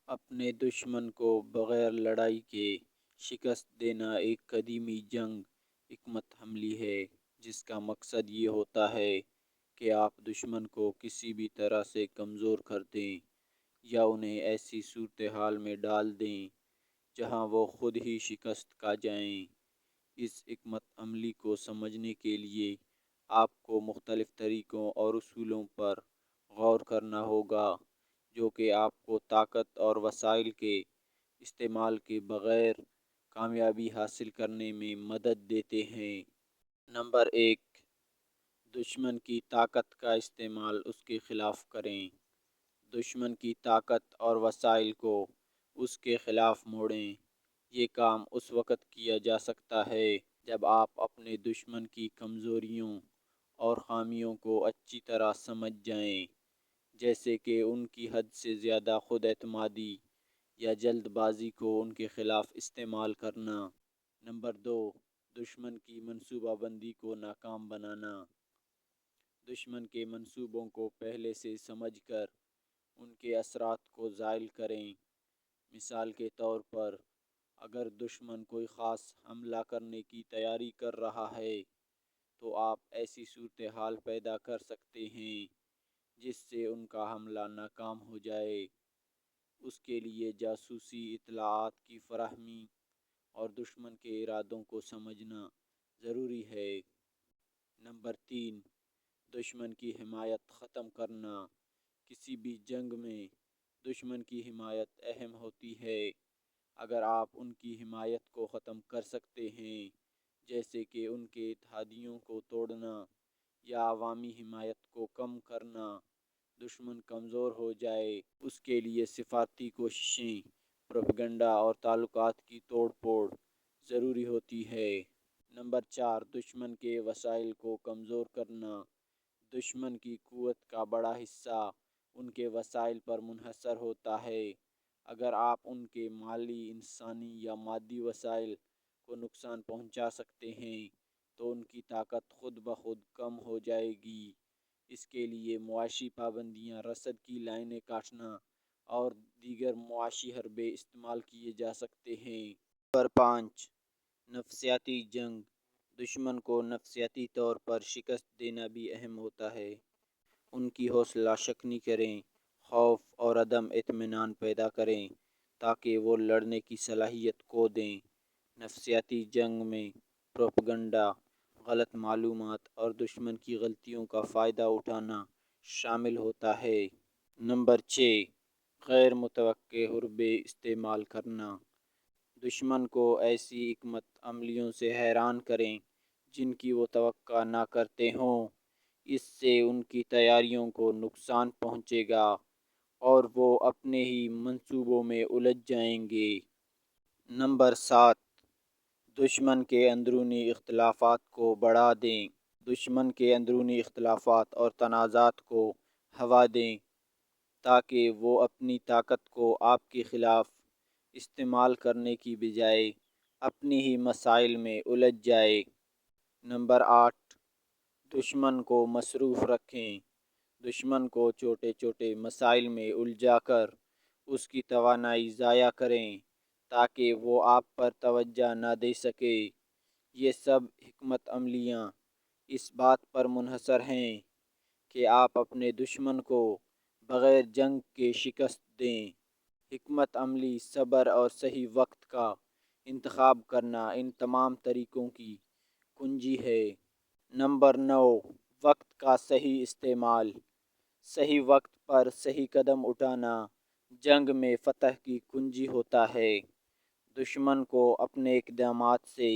اپنے دشمن کو بغیر لڑائی کے شکست دینا ایک قدیمی جنگ حکمت عملی ہے جس کا مقصد یہ ہوتا ہے کہ آپ دشمن کو کسی بھی طرح سے کمزور کر دیں یا انہیں ایسی صورتحال میں ڈال دیں جہاں وہ خود ہی شکست کھا جائیں۔ اس حکمت عملی کو سمجھنے کے لیے آپ کو مختلف طریقوں اور اصولوں پر غور کرنا ہوگا جو کہ آپ کو طاقت اور وسائل کے استعمال کے بغیر کامیابی حاصل کرنے میں مدد دیتے ہیں۔ نمبر 1، دشمن کی طاقت کا استعمال اس کے خلاف کریں۔ دشمن کی طاقت اور وسائل کو اس کے خلاف موڑیں۔ یہ کام اس وقت کیا جا سکتا ہے جب آپ اپنے دشمن کی کمزوریوں اور خامیوں کو اچھی طرح سمجھ جائیں، جیسے کہ ان کی حد سے زیادہ خود اعتمادی یا جلد بازی کو ان کے خلاف استعمال کرنا۔ نمبر 2، دشمن کی منصوبہ بندی کو ناکام بنانا۔ دشمن کے منصوبوں کو پہلے سے سمجھ کر ان کے اثرات کو زائل کریں۔ مثال کے طور پر، اگر دشمن کوئی خاص حملہ کرنے کی تیاری کر رہا ہے تو آپ ایسی صورتحال پیدا کر سکتے ہیں جس سے ان کا حملہ ناکام ہو جائے۔ اس کے لیے جاسوسی اطلاعات کی فراہمی اور دشمن کے ارادوں کو سمجھنا ضروری ہے۔ نمبر 3، دشمن کی حمایت ختم کرنا۔ کسی بھی جنگ میں دشمن کی حمایت اہم ہوتی ہے۔ اگر آپ ان کی حمایت کو ختم کر سکتے ہیں، جیسے کہ ان کے اتحادیوں کو توڑنا یا عوامی حمایت کو کم کرنا، دشمن کمزور ہو جائے۔ اس کے لیے سفارتی کوششیں، پروپیگنڈا اور تعلقات کی توڑ پھوڑ ضروری ہوتی ہے۔ نمبر 4، دشمن کے وسائل کو کمزور کرنا۔ دشمن کی قوت کا بڑا حصہ ان کے وسائل پر منحصر ہوتا ہے۔ اگر آپ ان کے مالی، انسانی یا مادی وسائل کو نقصان پہنچا سکتے ہیں تو ان کی طاقت خود بخود کم ہو جائے گی۔ اس کے لیے معاشی پابندیاں، رسد کی لائنیں کاٹنا اور دیگر معاشی حربے استعمال کیے جا سکتے ہیں۔ نمبر 5، نفسیاتی جنگ۔ دشمن کو نفسیاتی طور پر شکست دینا بھی اہم ہوتا ہے۔ ان کی حوصلہ شکنی کریں، خوف اور عدم اطمینان پیدا کریں تاکہ وہ لڑنے کی صلاحیت کھو دیں۔ نفسیاتی جنگ میں پروپیگنڈا، غلط معلومات اور دشمن کی غلطیوں کا فائدہ اٹھانا شامل ہوتا ہے۔ نمبر 6، غیر متوقع حربے استعمال کرنا۔ دشمن کو ایسی حکمت عملیوں سے حیران کریں جن کی وہ توقع نہ کرتے ہوں۔ اس سے ان کی تیاریوں کو نقصان پہنچے گا اور وہ اپنے ہی منصوبوں میں الجھ جائیں گے۔ نمبر 7، دشمن کے اندرونی اختلافات کو بڑھا دیں۔ دشمن کے اندرونی اختلافات اور تنازعات کو ہوا دیں تاکہ وہ اپنی طاقت کو آپ کے خلاف استعمال کرنے کی بجائے اپنی ہی مسائل میں الجھ جائے۔ نمبر 8، دشمن کو مصروف رکھیں۔ دشمن کو چھوٹے چھوٹے مسائل میں الجھا کر اس کی توانائی ضائع کریں تاکہ وہ آپ پر توجہ نہ دے سکے۔ یہ سب حکمت عملیاں اس بات پر منحصر ہیں کہ آپ اپنے دشمن کو بغیر جنگ کے شکست دیں۔ حکمت عملی، صبر اور صحیح وقت کا انتخاب کرنا ان تمام طریقوں کی کنجی ہے۔ نمبر 9، وقت کا صحیح استعمال۔ صحیح وقت پر صحیح قدم اٹھانا جنگ میں فتح کی کنجی ہوتا ہے۔ دشمن کو اپنے اقدامات سے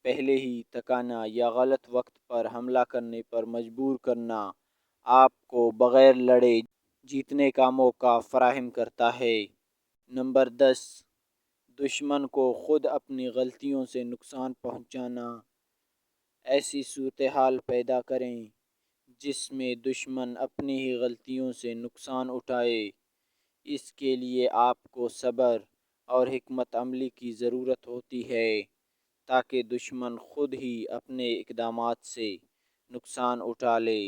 پہلے ہی تھکانا یا غلط وقت پر حملہ کرنے پر مجبور کرنا آپ کو بغیر لڑے جیتنے کا موقع فراہم کرتا ہے۔ نمبر 10، دشمن کو خود اپنی غلطیوں سے نقصان پہنچانا۔ ایسی صورتحال پیدا کریں جس میں دشمن اپنی ہی غلطیوں سے نقصان اٹھائے۔ اس کے لیے آپ کو صبر اور حکمت عملی کی ضرورت ہوتی ہے تاکہ دشمن خود ہی اپنے اقدامات سے نقصان اٹھا لے۔